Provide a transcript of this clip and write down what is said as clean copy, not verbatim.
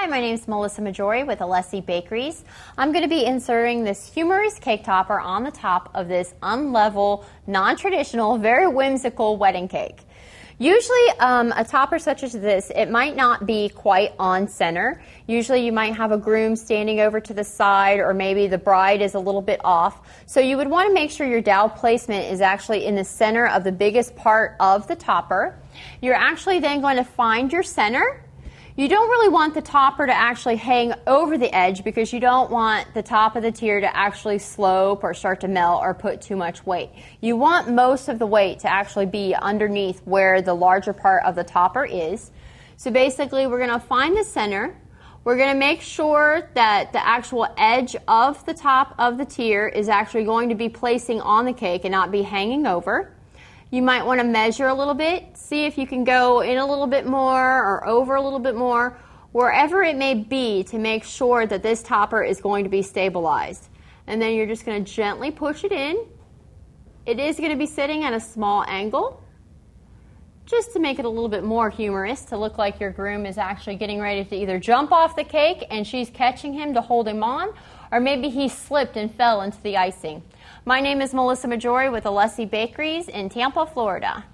Hi, my name is Melissa Majori with Alessi Bakeries. I'm going to be inserting this humorous cake topper on the top of this unlevel, non-traditional, very whimsical wedding cake. Usually a topper such as this, it might not be quite on center. Usually you might have a groom standing over to the side, or maybe the bride is a little bit off. So you would want to make sure your dowel placement is actually in the center of the biggest part of the topper. You're actually then going to find your center. You don't really want the topper to actually hang over the edge because you don't want the top of the tier to actually slope or start to melt or put too much weight. You want most of the weight to actually be underneath where the larger part of the topper is. So basically we're going to find the center. We're going to make sure that the actual edge of the top of the tier is actually going to be placing on the cake and not be hanging over. You might want to measure a little bit, see if you can go in a little bit more or over a little bit more, wherever it may be, to make sure that this topper is going to be stabilized. And then you're just going to gently push it in. It is going to be sitting at a small angle, just to make it a little bit more humorous, to look like your groom is actually getting ready to either jump off the cake and she's catching him to hold him on, or maybe he slipped and fell into the icing. My name is Melissa Majori with Alessi Bakeries in Tampa, Florida.